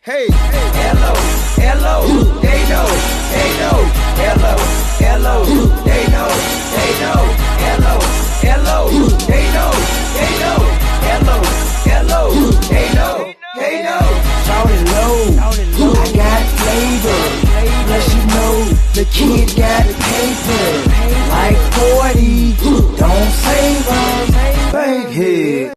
Hey, hello, hello, they know, hello, hello, they know, hello, hello, they know, hello, hello, they know, shawty low, I got flavor, plus you know, the kid got paper, like 40, don't save us, bankhead.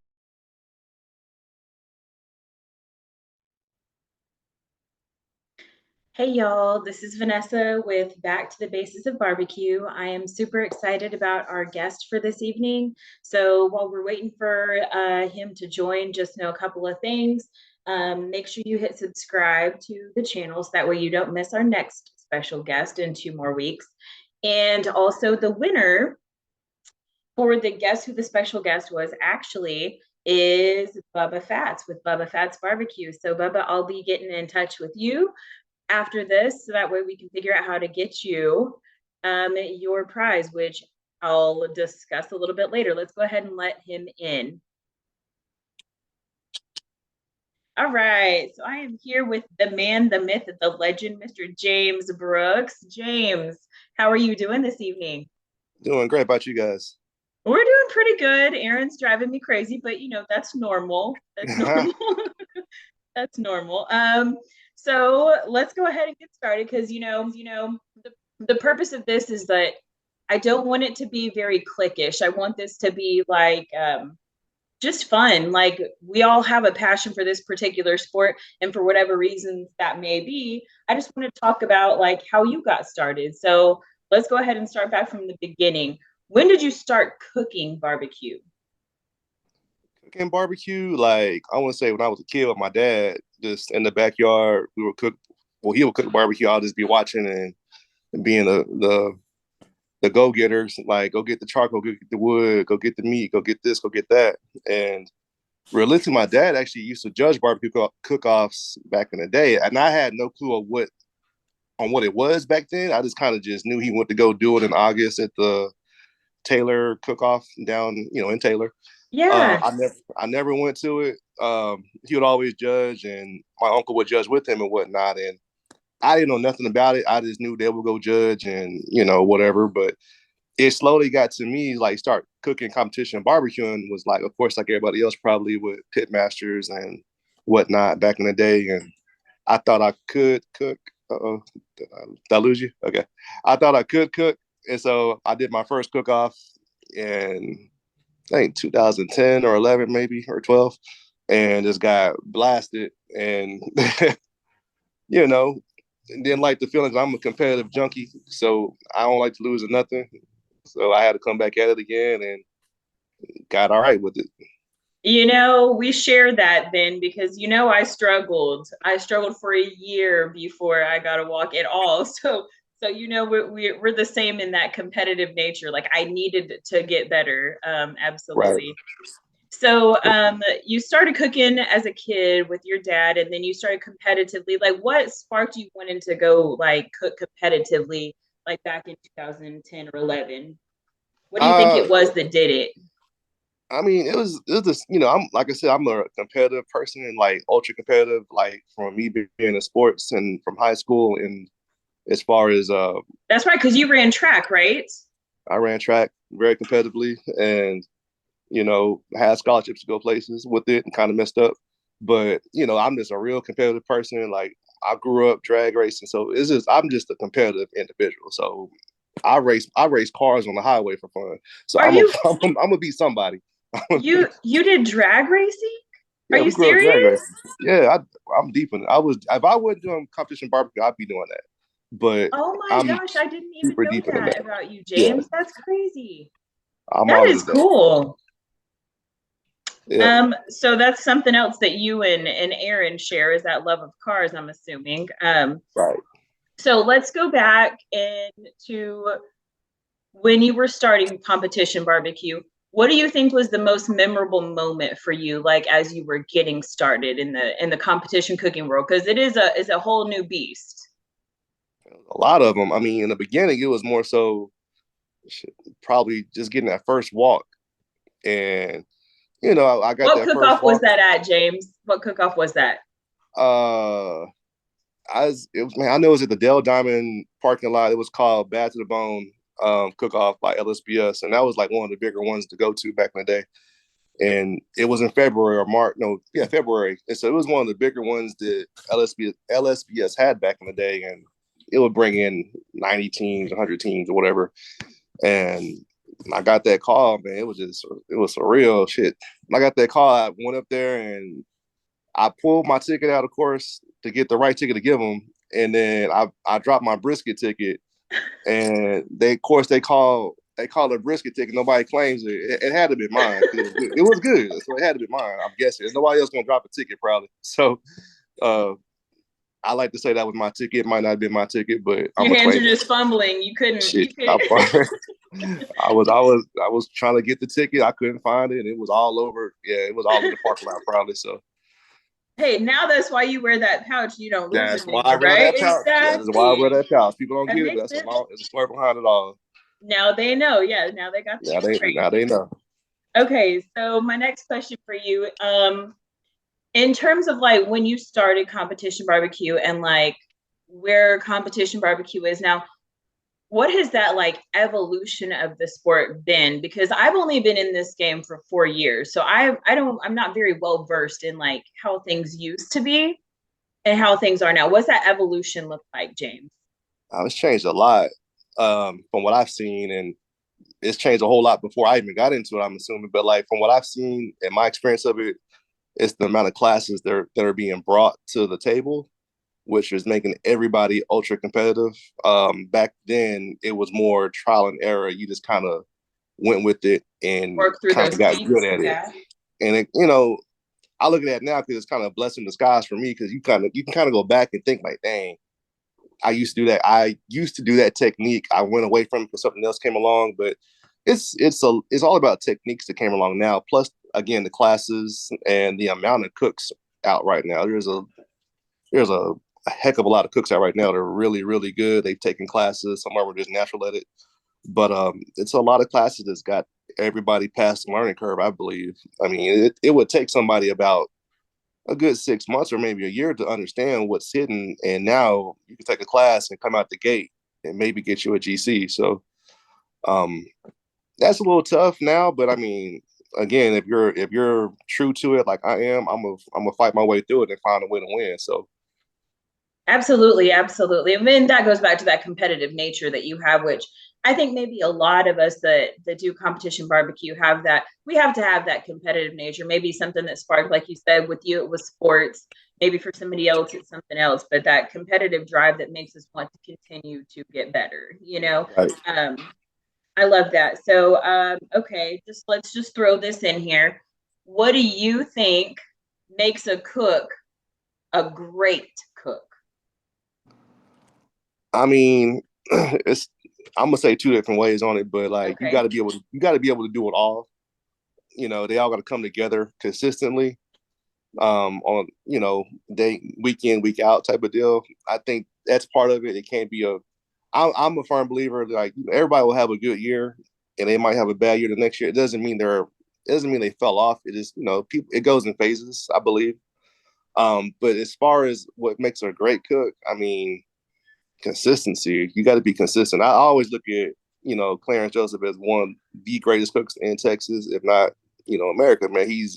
Hey y'all, this is Vanessa with Back to the Basis of Barbecue. I am super excited about our guest for this evening. So while we're waiting for him to join, just know a couple of things. Make sure you hit subscribe to the channel so that way you don't miss our next special guest in 2 more weeks. And also the winner for the guess who the special guest was actually is Bubba Fats with Bubba Fats Barbecue. So Bubba, I'll be getting in touch with you after this so that way we can figure out how to get you your prize, which I'll discuss a little bit later. Let's go ahead and let him in. All right, so I am here with the man, the myth, the legend, Mr. James Brooks. James, how are you doing this evening? Doing great. About you guys? We're doing pretty good. Aaron's driving me crazy, but that's normal. That's normal. That's normal. So let's go ahead and get started because the purpose of this is that I don't want it to be very cliquish. I want this to be like just fun. Like we all have a passion for this particular sport, and for whatever reasons that may be, I just want to talk about like how you got started. So let's go ahead and start back from the beginning. When did you start cooking barbecue? Cooking barbecue, like I want to say when I was a kid with my dad, just in the backyard, we would cook. Well, he would cook barbecue. I'll just be watching and being the go getters. Like go get the charcoal, go get the wood, go get the meat, go get this, go get that. And realistically, my dad actually used to judge barbecue cook-offs back in the day, and I had no clue of what it was back then. I just kind of just knew he went to go do it in August at the Taylor cook-off down, in Taylor. Yeah. I never went to it. He would always judge, and my uncle would judge with him and whatnot. And I didn't know nothing about it. I just knew they would go judge and whatever. But it slowly got to me, like start cooking competition, barbecuing was like, of course, like everybody else probably with pit masters and whatnot back in the day. And I thought I could cook. Uh-oh, did I lose you? Okay, I thought I could cook, and so I did my first cook off in I think 2010 or 11 maybe or 12, and just got blasted and you know didn't like the feelings. I'm a competitive junkie, so I don't like to lose or nothing. So I had to come back at it again and got all right with it. We share that then because I struggled. I struggled for a year before I got a walk at all. So we're the same in that competitive nature. Like I needed to get better. Right. Absolutely. So you started cooking as a kid with your dad, and then you started competitively. Like what sparked you wanting to go like cook competitively, like back in 2010 or 11? What do you think Uh, it was that did it? I mean, it was just I'm like I said, I'm a competitive person and like ultra competitive, like from me being in sports and from high school. And as far as That's right, because you ran track, right? I ran track very competitively, and had scholarships to go places with it and kind of messed up. But, I'm just a real competitive person. Like I grew up drag racing. So I'm just a competitive individual. So I race cars on the highway for fun. So Are I'm a, you I'm gonna be somebody. you did drag racing? Are Yeah, you we grew up drag serious? racing. Yeah, I'm deep in it. If I wasn't doing competition barbecue, I'd be doing that. But Oh my I'm gosh, I didn't even super know deep into that that. about you, Yeah, James. That's crazy. I'm That all is into that. cool. Yep. So that's something else that you and Aaron share is that love of cars, I'm assuming. Right. So let's go back into when you were starting competition barbecue. What do you think was the most memorable moment for you, like as you were getting started in the competition cooking world? Because it is a whole new beast. A lot of them. I mean, in the beginning, it was more so probably just getting that first walk. And, I got What that first cook-off was walk. that at, James? What cook-off was that? Uh, I know it was at the Dell Diamond parking lot. It was called Bad to the Bone Cook Off by LSBS, and that was like one of the bigger ones to go to back in the day. And it was in February or March. No, yeah, February. And so it was one of the bigger ones that LSBS had back in the day, and it would bring in 90 teams, 100 teams, or whatever. And I got that call, man. It was surreal shit. When I got that call, I went up there and I pulled my ticket out, of course, to get the right ticket to give them, and then I dropped my brisket ticket, and of course they call a brisket ticket. Nobody claims it. It had to be mine. It was good, so it had to be mine. I'm guessing. There's nobody else gonna drop a ticket probably. So uh, I like to say that was my ticket. It might not have been my ticket, but I'm Your gonna hands claim are it. just fumbling. You couldn't. Shit, You couldn't. I was trying to get the ticket. I couldn't find it, and it was all over. Yeah, it was all in the parking lot probably. So Hey, now that's why you wear that pouch. You don't lose that's it why I anymore, wear right? that pouch. That is why I wear Exactly. that pouch. People don't That get it, makes but sense. there's a story behind it all. Now they know. Yeah, now they got the story. Now they know. Okay, so my next question for you, in terms of like when you started competition barbecue and like where competition barbecue is now, what has that like evolution of the sport been? Because I've only been in this game for 4 years, so I'm not very well versed in like how things used to be and how things are now. What's that evolution look like, James? It's changed a lot from what I've seen, and it's changed a whole lot before I even got into it. I'm assuming, but like from what I've seen and my experience of it, it's the amount of classes that are being brought to the table, which is making everybody ultra competitive. Back then, it was more trial and error. You just kind of went with it and Work through kind those of got kinks. good at it. Yeah. And I look at that now because it's kind of a blessing in disguise for me because you can kind of go back and think like, dang, I used to do that. I used to do that technique. I went away from it because something else came along. But it's all about techniques that came along now. Plus, again, the classes and the amount of cooks out right now. There's a heck of a lot of cooks out right now. They're really really good. They've taken classes. Some of them are just natural at it. But it's a lot of classes that's got everybody past the learning curve. I believe. I mean, it would take somebody about a good 6 months or maybe a year to understand what's hidden. And now you can take a class and come out the gate and maybe get you a GC. So um, that's a little tough now, but I mean, again, if you're true to it like I am, I'm gonna fight my way through it and find a way to win. So Absolutely, absolutely. And then that goes back to that competitive nature that you have, which I think maybe a lot of us that do competition barbecue have that. We have to have that competitive nature. Maybe something that sparked, like you said, with you it was sports. Maybe for somebody else it's something else, but that competitive drive that makes us want to continue to get better. right. Um, I love that. So, okay, let's just throw this in here. What do you think makes a cook a great cook? I mean, it's I'm gonna say two different ways on it, but like Okay. you got to be able to do it all. They all got to come together consistently on day week in week out type of deal. I think that's part of it. It can't be I'm a firm believer that like everybody will have a good year and they might have a bad year the next year. It doesn't mean they fell off. It is people it goes in phases, I believe. But as far as what makes a great cook, I mean consistency. You got to be consistent. I always look at Clarence Joseph as one of the greatest cooks in Texas, if not America. Man, he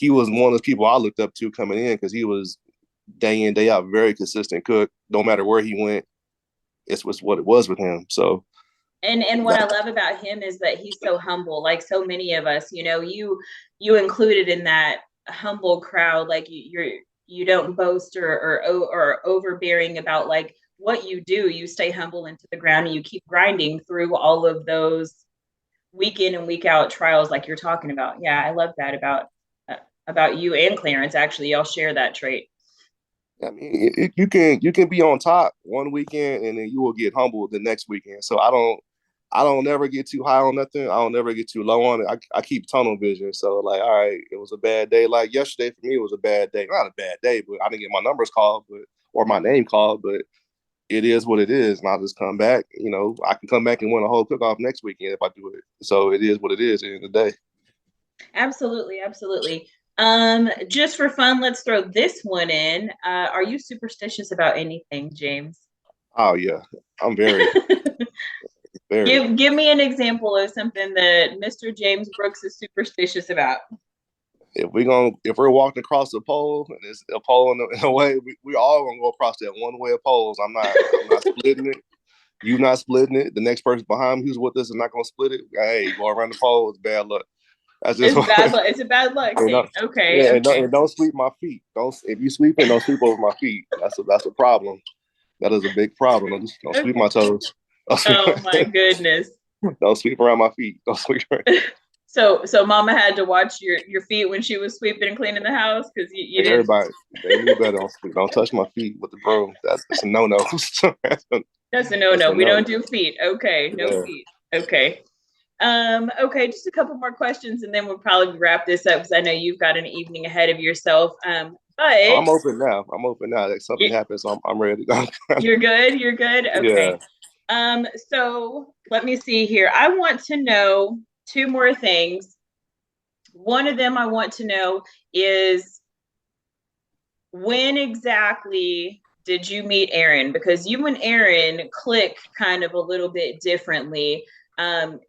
was one of those people I looked up to coming in because he was day in day out very consistent cook. No matter where he went, it's what it was with him. So And what I that, love about him is that he's so humble, like so many of us. You included in that humble crowd, like you don't boast or overbearing about like what you do. You stay humble into the ground and you keep grinding through all of those week in and week out trials like you're talking about. Yeah, I love that about you and Clarence. Actually, y'all share that trait. I mean, you can be on top one weekend and then you will get humbled the next weekend. So I don't never get too high on nothing. I don't never get too low on it. I keep tunnel vision. So like, all right, it was a bad day. Like yesterday for me, it was a bad day. Not a bad day, but I didn't get my numbers called, or my name called. But it is what it is, and I'll just come back. I can come back and win a whole cook off next weekend if I do it. So it is what it is at the end of the day. Absolutely, absolutely. Just for fun, let's throw this one in. Are you superstitious about anything, James? Oh yeah, I'm very, very. Give me an example of something that Mr. James Brooks is superstitious about. If we're walking across the pole and there's a pole in the way, we all gonna go across that one way of poles. I'm not splitting it. You not splitting it. The next person behind me who's with us is not gonna split it. Hey, go around the pole. It's bad luck. That's just It's bad what. luck. It's a bad luck thing. Okay. Yeah, Okay. and don't sweep my feet. Don't if you sweep it, don't sweep over my feet. That's a problem. That is a big problem. Don't sweep my toes. Oh my goodness. Don't sweep around my feet. Don't sweep around. So Mama had to watch your feet when she was sweeping and cleaning the house because you didn't. Everybody, they knew better. Don't touch my feet with the broom. That's a no-no. That's a no. We don't do feet. Okay, no feet. Okay. Okay, just a couple more questions and then we'll probably wrap this up because I know you've got an evening ahead of yourself. But I'm open now. If something happens, I'm ready to go. You're good. You're good. Okay. Yeah. So let me see here. I want to know two more things. One of them I want to know is when exactly did you meet Aaron? Because you and Aaron click kind of a little bit differently. And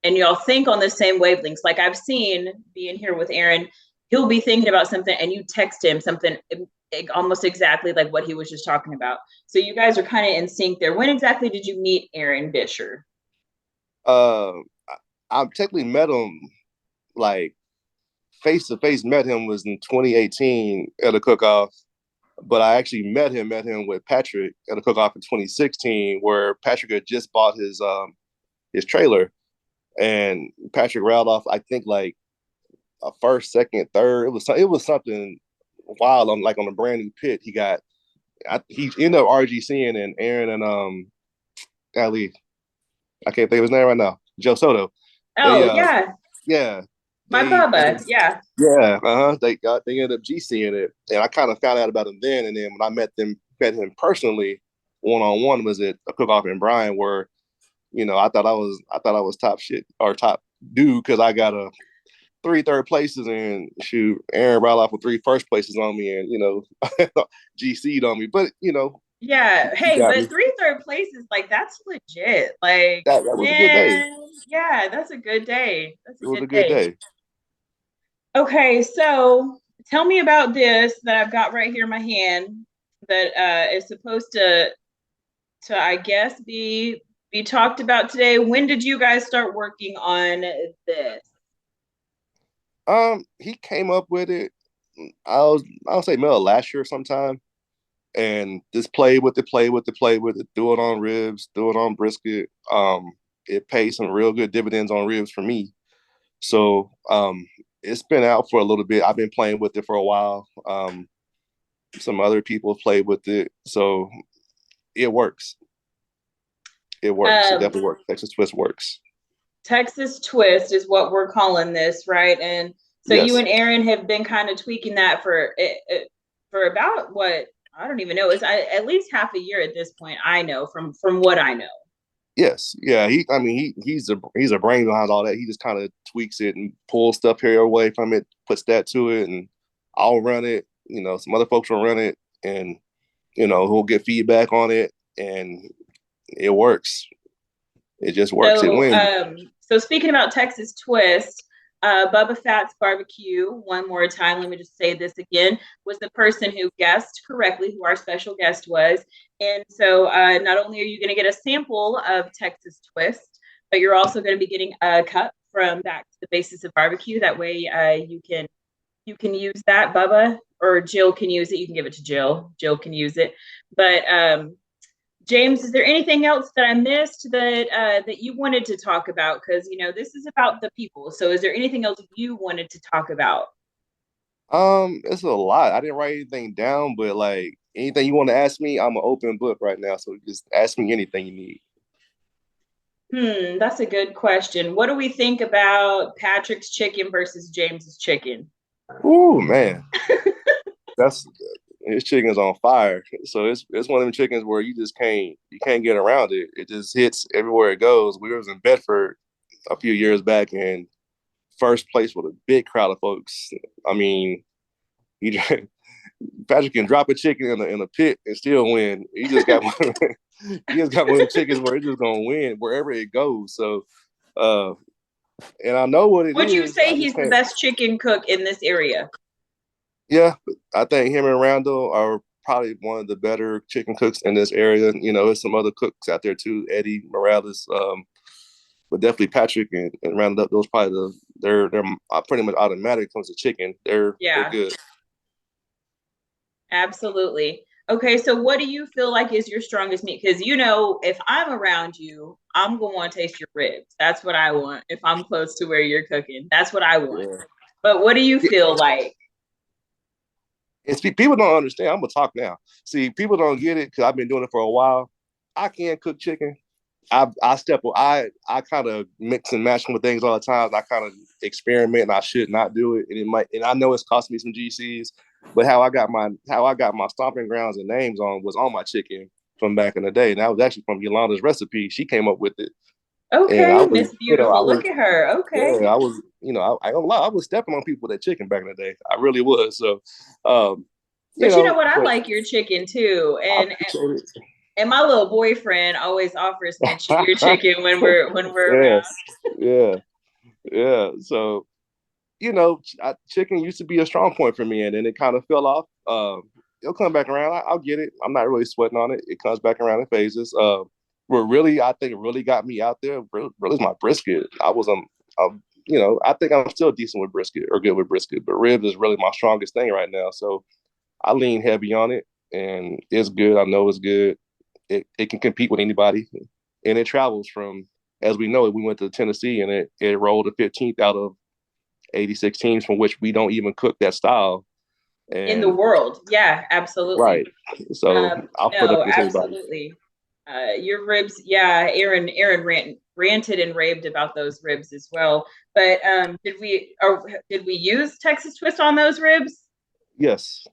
y'all think on the same wavelengths. Like I've seen being here with Aaron, he'll be thinking about something and you text him something almost exactly like what he was just talking about. So you guys are kind of in sync there. When exactly did you meet Aaron Bisher? I technically met him like face to face. Met him was in 2018 at a cook-off, but I actually met him with Patrick at a cook-off in 2016, where Patrick had just bought his trailer, and Patrick rattled off I think like a first, second, third. It was something wild on a brand new pit. He ended up RGCing and Aaron and Ali. I can't think of his name right now. Joe Soto. Oh yeah. Yeah. My Bubba, yeah. Yeah, They ended up GCing it, and I kind of found out about him then. And then when I met him personally, one-on-one, was at a cook-off in Bryan, where I thought I was top shit or top dude because I got 3 third places and shoot, Aaron ran off with 3 first places on me, and GC'd on me, but Yeah. Hey, but 3 third places, like that's legit. Like that was a good day. Yeah, that's a good day. It was a good day. Okay, so tell me about this that I've got right here in my hand that is supposed to I guess be talked about today. When did you guys start working on this? He came up with it. I'll say middle of last year sometime, and just played with it, do it on ribs, do it on brisket. It paid some real good dividends on ribs for me. So it's been out for a little bit. I've been playing with it for a while. Some other people have played with it, so it works. It works. It definitely works. Texas Twist works. Texas Twist is what we're calling this, right? And so yes. You and Aaron have been kind of tweaking that for about what, I don't even know. It's at least half a year at this point. I know from what I know. Yes, yeah. He's a brain behind all that. He just kind of tweaks it and pulls stuff here away from it, puts that to it, and I'll run it. Some other folks will run it, and he'll get feedback on it, and it works. It just works. It wins. So speaking about Texas Twist, Bubba Phat's Barbecue, one more time, let me just say this again, was the person who guessed correctly who our special guest was. And so not only are you going to get a sample of Texas Twist, but you're also going to be getting a cup from Back to the Basis of Barbecue. That way you can use that, Bubba, or Jill can use it. You can give it to Jill. Jill can use it. But James, is there anything else that I missed that you wanted to talk about? Because this is about the people. So, is there anything else you wanted to talk about? It's a lot. I didn't write anything down, but like anything you want to ask me, I'm an open book right now. So just ask me anything you need. That's a good question. What do we think about Patrick's chicken versus James's chicken? Oh man, his chicken's on fire. So it's one of them chickens where you can't get around it. It just hits everywhere it goes. We was in Bedford a few years back, and first place with a big crowd of folks. I mean, he Patrick can drop a chicken in a pit and still win. He just got one. He just got one of the chickens where he's just gonna win wherever it goes. So, and I know what it Would you is. say he's the best chicken cook in this area? Yeah, I think him and Randall are probably one of the better chicken cooks in this area. You know, there's some other cooks out there too, Eddie Morales, but definitely Patrick and Randall. Those probably they're pretty much automatic when it comes to chicken. They're good. Absolutely. Okay, so what do you feel like is your strongest meat? Because if I'm around you, I'm gonna want to taste your ribs. That's what I want. If I'm close to where you're cooking, that's what I want. Yeah. But what do you feel like? It's people don't understand. I'm gonna talk now. See, people don't get it because I've been doing it for a while. I can't cook chicken. I kind of mix and match with things all the time. I kind of experiment, and I should not do it. And I know it's cost me some GCs. But how I got my stomping grounds and names was on my chicken from back in the day. And that was actually from Yolanda's recipe. She came up with it. Okay, Miss Beautiful. Look at her. Okay. Yeah, I was, I don't lie. I was stepping on people with that chicken back in the day. I really was. So, but you know what? I like your chicken too. And my little boyfriend always offers me your chicken when we're around. Yeah. So, chicken used to be a strong point for me, and then it kind of fell off. It'll come back around. I'll get it. I'm not really sweating on it. It comes back around in phases. I think really got me out there really is my brisket. I think I'm still decent with brisket or good with brisket, but ribs is really my strongest thing right now. So I lean heavy on it, and it's good. I know it's good. It can compete with anybody, and it travels from, as we know, we went to Tennessee, and it rolled the 15th out of 86 teams from which we don't even cook that style in the world. Yeah, absolutely. Right. So I'll put up with absolutely. Your ribs, yeah. Aaron ranted and raved about those ribs as well. But did we use Texas Twist on those ribs? Yes.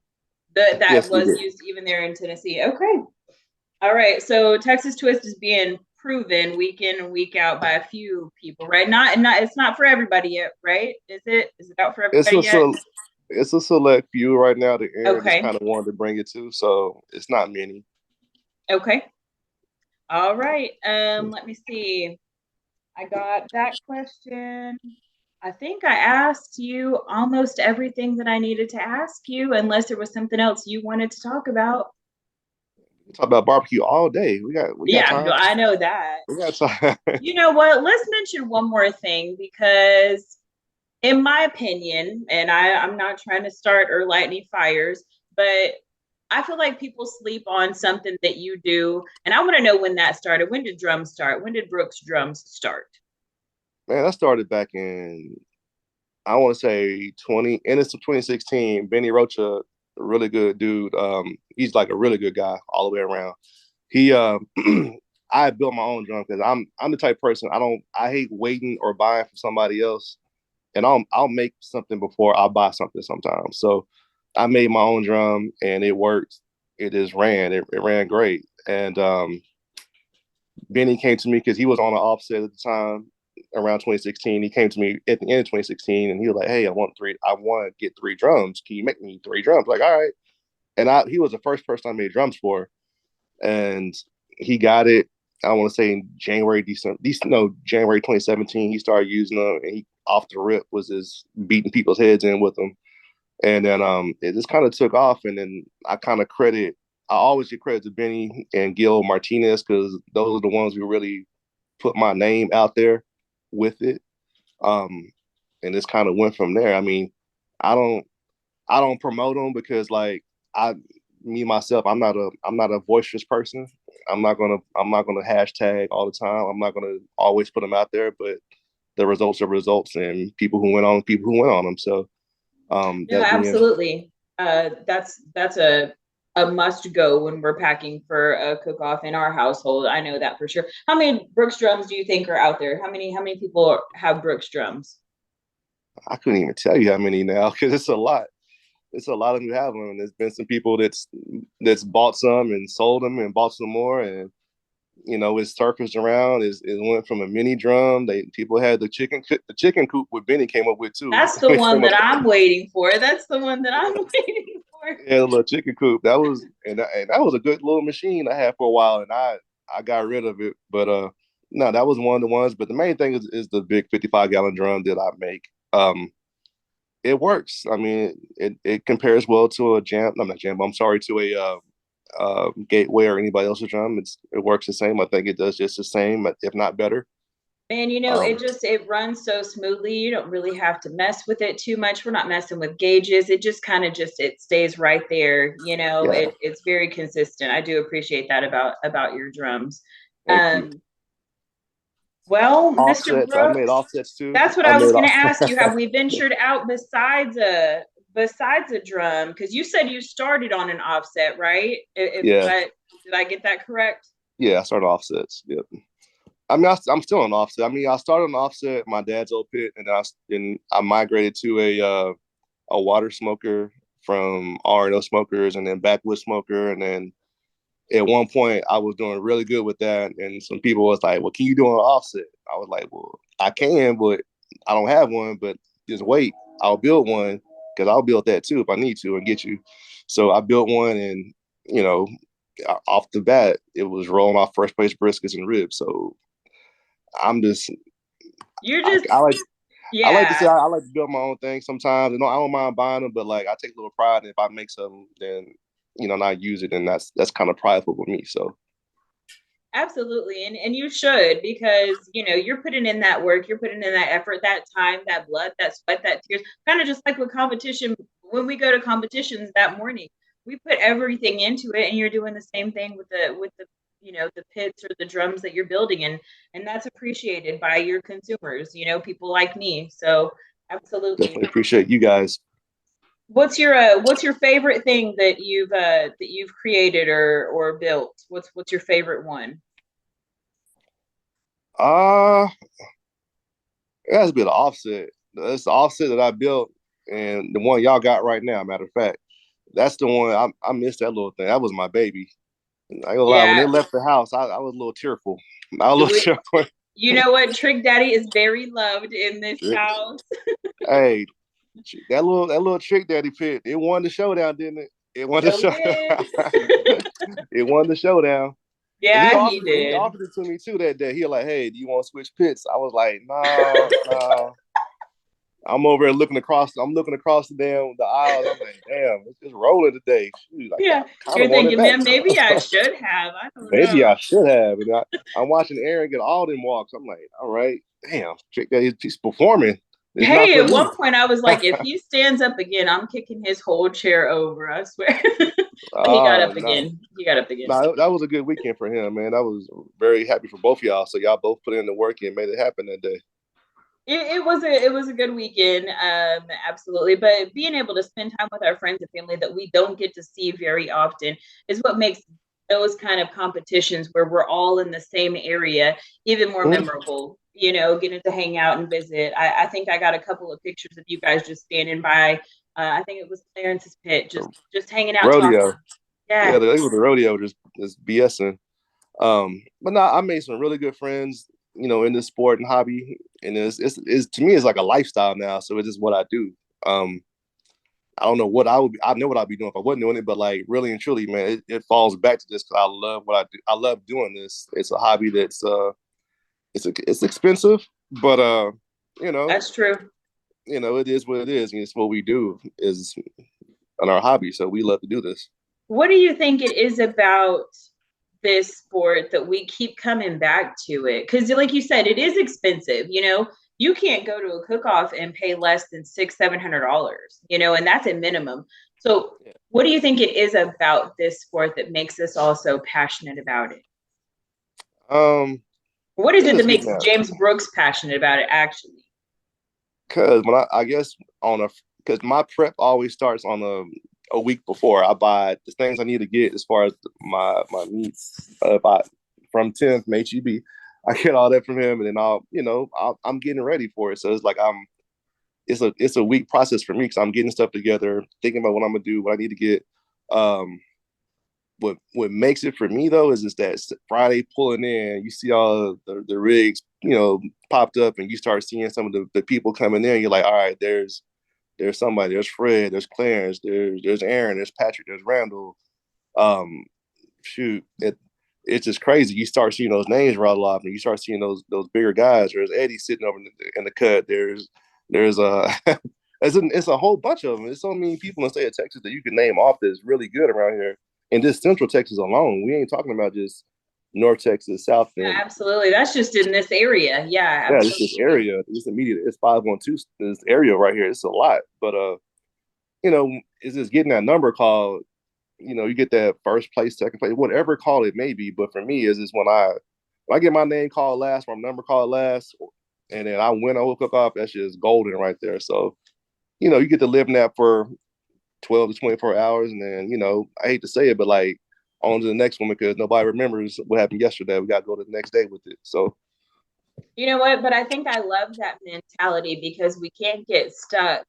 That was used even there in Tennessee. Okay. All right. So Texas Twist is being proven week in and week out by a few people, right? Not it's not for everybody yet, right? Is it out for everybody yet? It's a select few right now that Aaron just kind of wanted to bring it to, so it's not many. Okay. All right. Let me see. I got that question. I think I asked you almost everything that I needed to ask you, unless there was something else you wanted to talk about. Talk about barbecue all day. We got time. I know that. We got time. You know what? Let's mention one more thing, because in my opinion, and I'm not trying to start or light any fires, but I feel like people sleep on something that you do. And I want to know when that started. When did drums start? When did Brooks Drums start? Man, that started back in, I want to say 2016. Benny Rocha, a really good dude. He's like a really good guy all the way around. He I built my own drum because I'm the type of person I hate waiting or buying from somebody else, and I'll make something before I'll buy something sometimes. So I made my own drum and it worked. It just ran. It ran great. And Benny came to me because he was on an offset at the time around 2016. He came to me at the end of 2016 and he was like, "Hey, I want to get 3 drums. Can you make me 3 drums?" Like, all right. And he was the first person I made drums for. And he got it, I want to say in January 2017, he started using them, and he off the rip was just beating people's heads in with them. And then it just kind of took off. And then I always give credit to Benny and Gil Martinez, because those are the ones who really put my name out there with it. And it's kind of went from there. I mean, I don't promote them because myself, I'm not a boisterous person. I'm not gonna hashtag all the time. I'm not gonna always put them out there, but the results are results, and people who went on them. So no, absolutely. That's a must go when we're packing for a cook off in our household. I know that for sure. How many Brooks drums do you think are out there? How many people have Brooks drums? I couldn't even tell you how many now, because it's a lot. It's a lot of them who have them. And there's been some people that's bought some and sold them and bought some more. And it surfaced around. It went from a mini drum. People had the chicken coop what Benny came up with too. That's the one that I'm waiting for. That's the one that I'm waiting for. Yeah, the little chicken coop. That was and that was a good little machine I had for a while, and I got rid of it. But no, that was one of the ones. But the main thing is the big 55-gallon drum that I make. It works. I mean, it compares well to a jam. I'm not jam. I'm sorry, to a Gateway or anybody else's drum. It works the same. I think it does just the same, if not better. And it runs so smoothly. You don't really have to mess with it too much. We're not messing with gauges. It just kind of it stays right there. Yeah. It's very consistent. I do appreciate that about your drums. Thank you. Well, offsets, Mr. Brooks, I made offsets too. That's what I was going to ask you. Have we ventured out besides a drum? Because you said you started on an offset, right? Yeah. Did I get that correct? Yeah, I started offsets. Yep. I mean, I'm still on offset. I mean, I started on offset, my dad's old pit, and I migrated to a water smoker from R&O smokers, and then backwood smoker, and then at one point I was doing really good with that, and some people was like, "Well, can you do an offset?" I was like, "Well, I can, but I don't have one. But just wait, I'll build one because I'll build that too if I need to and get you." So I built one, and off the bat, it was rolling off first place briskets and ribs. So I'm just, I like to say I like to build my own thing sometimes. I don't mind buying them, but like I take a little pride in if I make something, then not use it, and that's kind of prideful for me. So absolutely, and you should, because you're putting in that work, you're putting in that effort, that time, that blood, that sweat, that tears. Kind of just like with competition, when we go to competitions that morning, we put everything into it, and you're doing the same thing with the the pits or the drums that you're building, and that's appreciated by your consumers, people like me. So absolutely, definitely appreciate you guys. What's your favorite thing that you've created or built? What's your favorite one? It has to be the offset. It's the offset that I built, and the one y'all got right now. Matter of fact, that's the one I missed. That little thing. That was my baby. I ain't gonna lie. When they left the house, I was a little tearful. You know what? Trick Daddy is very loved in this house. Hey, that little Trick Daddy pit. It won the showdown, didn't it? It won the showdown. It won the showdown. Yeah, he did. He offered it to me too that day. He was like, "Hey, do you want to switch pits?" I was like, "No." I'm over here looking across. I'm looking across the aisle. I'm like, "Damn, it's just rolling today." Shoot, yeah, you're thinking, man, maybe I should have. I don't know. Maybe I should have. And I'm watching Aaron get all them walks. I'm like, all right, damn, Trick Daddy, he's performing. Hey, at one point I was like, if he stands up again, I'm kicking his whole chair over. I swear. He got up again. He got up again. No, that was a good weekend for him, man. I was very happy for both of y'all. So y'all both put in the work and made it happen that day. It was a good weekend, absolutely. But being able to spend time with our friends and family that we don't get to see very often is what makes those kind of competitions where we're all in the same area even more memorable. Getting to hang out and visit. I think I got a couple of pictures of you guys just standing by. I think it was Clarence's pit, just hanging out. Rodeo. Yeah, it was the rodeo, just BSing. But no, I made some really good friends, in this sport and hobby, and it's to me it's like a lifestyle now. So it's just what I do. I don't know what I know what I'd be doing if I wasn't doing it, but like really and truly, man, it falls back to this because I love what I do. I love doing this. It's a hobby that's it's expensive, but that's true. It is what it is, and it's what we do is on our hobby. So we love to do this. What do you think it is about this sport that we keep coming back to it? Because like you said, it is expensive. You can't go to a cook-off and pay less than $600-700, and that's a minimum. So what do you think it is about this sport that makes us all so passionate about it? What is it that makes James Brooks passionate about it, actually? Because because my prep always starts on a week before. I buy the things I need to get as far as my meats. From Tim from HEB, I get all that from him, and then I'm getting ready for it. So it's like it's a week process for me because I'm getting stuff together, thinking about what I'm gonna do, what I need to get. what makes it for me though is that Friday pulling in, you see all the rigs, popped up, and you start seeing some of the people coming in. You're like, all right, there's somebody, there's Fred, there's Clarence, there's Aaron, there's Patrick, there's Randall. Um, shoot, it's just crazy. You start seeing those names rattle off, and you start seeing those bigger guys. There's Eddie sitting over in the cut. There's it's a whole bunch of them. There's so many people in the state of Texas that you can name off that's really good around here. And just Central Texas alone, we ain't talking about just North Texas, South Yeah, End. absolutely. That's just in this area. Yeah, Yeah, it's this area. It's immediate. It's 512. This area right here. It's a lot, but it's just getting that number called. You get that first place, second place, whatever call it may be. But for me, is when I get my name called last, my number called last, and then I win, I will cook off. That's just golden right there. So, you get to live in that for 12 to 24 hours, and then I hate to say it, but like on to the next one because nobody remembers what happened yesterday. We got to go to the next day with it. So. You know what? But I think I love that mentality because we can't get stuck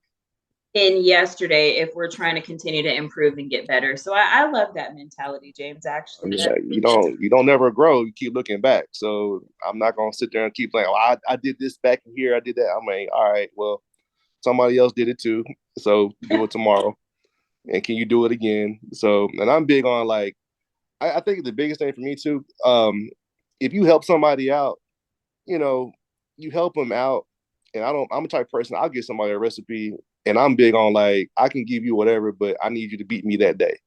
in yesterday if we're trying to continue to improve and get better. So I love that mentality, James, actually. You don't never grow. You keep looking back. So I'm not going to sit there and keep saying, oh, I did this back here. I did that. I mean, all right, well, somebody else did it too. So do it tomorrow. And can you do it again? So, and I'm big on like, I think the biggest thing for me too, if you help somebody out, you help them out. And I'm a type of person, I'll give somebody a recipe. And I'm big on like, I can give you whatever, but I need you to beat me that day.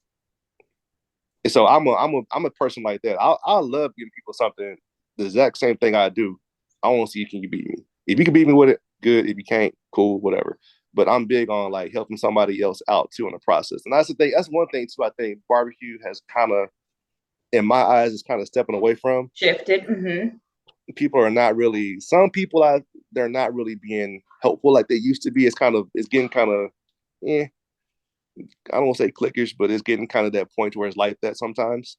And so I'm a person like that. I love giving people something, the exact same thing I do. I want to see, can you beat me? If you can beat me with it, good. If you can't, cool, whatever. But I'm big on like helping somebody else out too in the process. And that's the thing. That's one thing too. I think barbecue has kind of, in my eyes, is kind of stepping away from. Shifted. Mm-hmm. People are not really. Some people they're not really being helpful like they used to be. It's getting kind of, I don't want to say cliquish, but it's getting kind of that point where it's like that sometimes.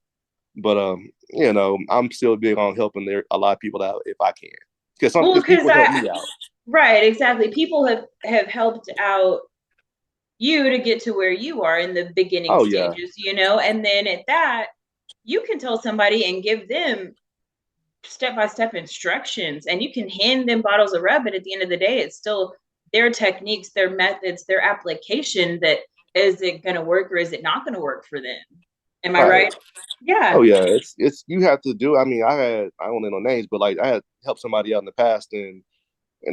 But I'm still big on helping a lot of people out if I can, because people help me out. Right, exactly. People have helped out you to get to where you are in the beginning stages, and then at that, you can tell somebody and give them step-by-step instructions, and you can hand them bottles of rub, but at the end of the day, it's still their techniques, their methods, their application that is it going to work or is it not going to work for them? Am I right? Yeah. Oh yeah, it's you have to do. I mean, I don't know names, but like I had helped somebody out in the past, and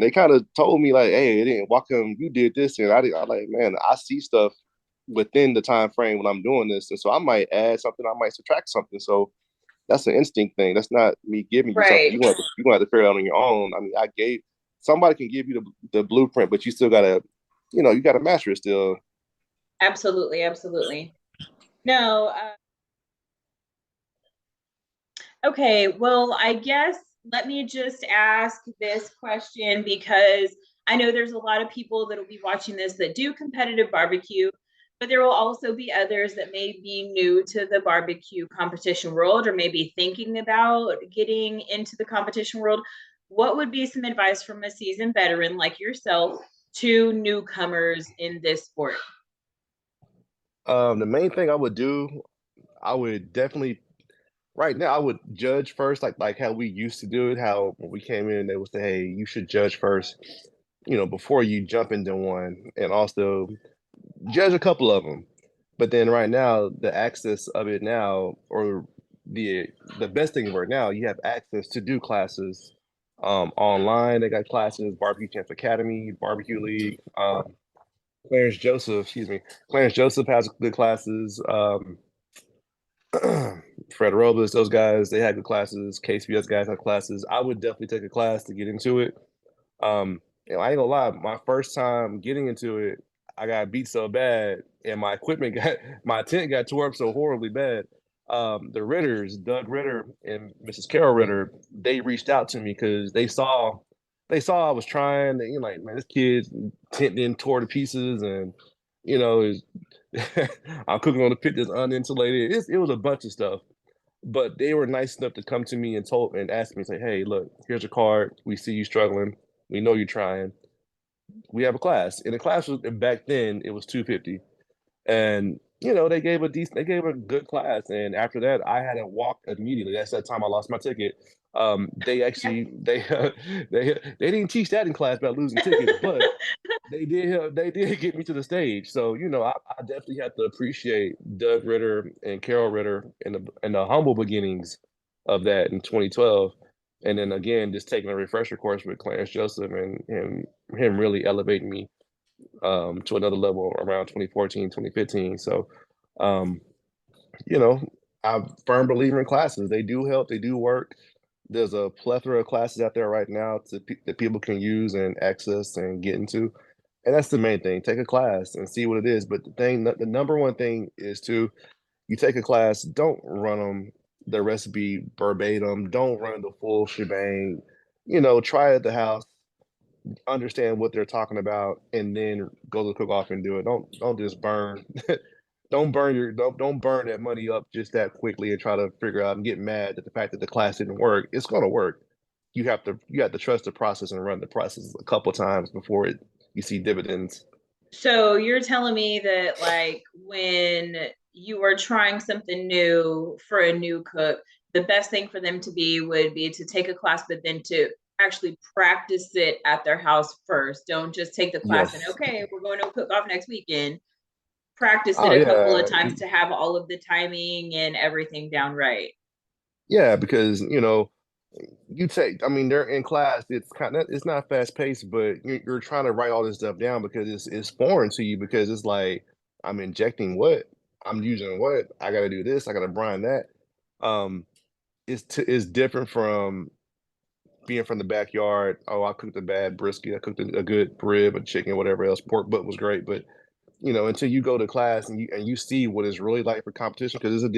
they kind of told me like, hey, it didn't. Why come you did this? And I like, man, I see stuff within the time frame when I'm doing this, and so I might add something, I might subtract something. So that's an instinct thing. That's not me giving you something. You're gonna have to figure it out on your own. I mean, somebody can give you the blueprint, but you still gotta, you gotta master it still. Absolutely, absolutely. No. Okay, well, I guess let me just ask this question because I know there's a lot of people that will be watching this that do competitive barbecue, but there will also be others that may be new to the barbecue competition world or maybe thinking about getting into the competition world. What would be some advice from a seasoned veteran like yourself to newcomers in this sport? The main thing I would do, I would definitely right now I would judge first, like how we used to do it. How when we came in, they would say, "Hey, you should judge first, before you jump into one," and also judge a couple of them. But then right now, the access of it now, or the best thing right now, you have access to do classes online. They got classes, Barbecue Champs Academy, Barbecue League. Clarence Joseph has good classes. Fred Robles, those guys, they had good classes. KCBS guys had classes. I would definitely take a class to get into it. I ain't gonna lie, my first time getting into it, I got beat so bad, and my tent got tore up so horribly bad. The Ritters, Doug Ritter and Mrs. Carol Ritter, they reached out to me because they saw I was trying. Like, man, this kid's tent then tore to pieces, and I'm cooking on a pit that's uninsulated. It was a bunch of stuff, but they were nice enough to come to me and ask me, say, "Hey, look, here's a card. We see you struggling. We know you're trying. We have a class." And the class was back then it was $250, and they gave a good class, and after that, I had to walk immediately. That's that time I lost my ticket. They Yeah. actually they didn't teach that in class about losing tickets, but they did get me to the stage. So I definitely have to appreciate Doug Ritter and Carol Ritter and the humble beginnings of that in 2012, and then again just taking a refresher course with Clarence Joseph and him really elevating me to another level around 2014, 2015. So, um, you know, I'm a firm believer in classes. They do help, they do work. There's a plethora of classes out there right now that people can use and access and get into. And that's the main thing. Take a class and see what it is. But the number one thing is you take a class, don't run them the recipe verbatim, don't run the full shebang. Try it at the house, understand what they're talking about, and then go to the cook off and do it. Don't just burn don't burn that money up just that quickly and try to figure out and get mad at the fact that the class didn't work. It's gonna work. You have to trust the process and run the process a couple times before you see dividends. So you're telling me that like when you are trying something new for a new cook, the best thing for them to be would be to take a class, but then to actually practice it at their house first. Don't just take the class and Yes. okay, we're going to a cook off next weekend. Practice it Oh a couple of yeah. times to have all of the timing and everything down right. Yeah, because I mean, they're in class. It's not fast paced, but you're trying to write all this stuff down because it's foreign to you because it's like I'm injecting what, I'm using what, I got to do this, I got to brine that. Um, it's different from being from the backyard. Oh, I cooked a bad brisket, I cooked a good rib, a chicken, whatever else. Pork butt was great, but until you go to class and you see what it's really like for competition, because it's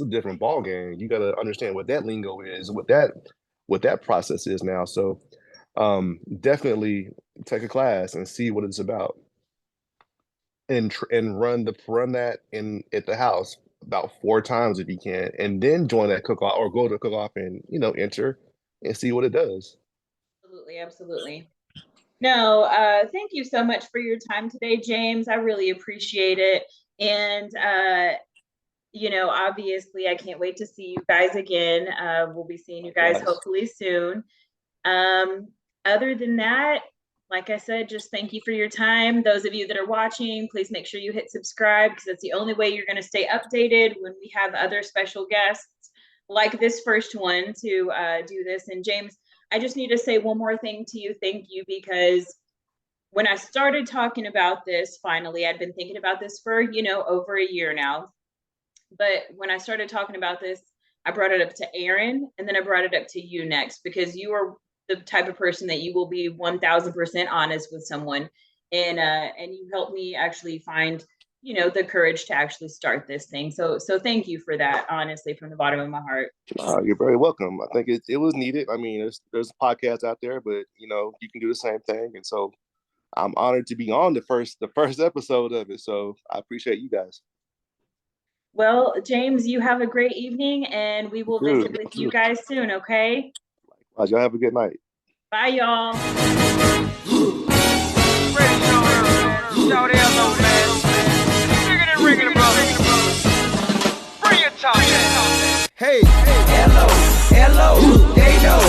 a different ball game. You got to understand what that lingo is, what that process is now. So definitely take a class and see what it's about, and run that in at the house about 4 times if you can, and then join that cook off or go to cook off and enter and see what it does. Absolutely, absolutely. No, thank you so much for your time today, James. I really appreciate it. And obviously I can't wait to see you guys again. We'll be seeing you guys Likewise. hopefully soon. Um, Other than that, like I said, just thank you for your time. Those of you that are watching, please make sure you hit subscribe because that's the only way you're going to stay updated when we have other special guests like this first one to do this. And James, I just need to say one more thing to you. Thank you, because when I started talking about this, finally, I'd been thinking about this for, over a year now. But when I started talking about this, I brought it up to Aaron and then I brought it up to you next because you are the type of person that you will be 1000% honest with someone. And you helped me actually find, the courage to actually start this thing. So thank you for that, honestly, from the bottom of my heart. You're very welcome. I think it was needed. I mean, there's podcasts out there, but you can do the same thing. And so I'm honored to be on the first episode of it. So I appreciate you guys. Well, James, you have a great evening and we will visit with you guys soon, okay? Y'all have a good night. Bye, y'all. Hey, hello, they know,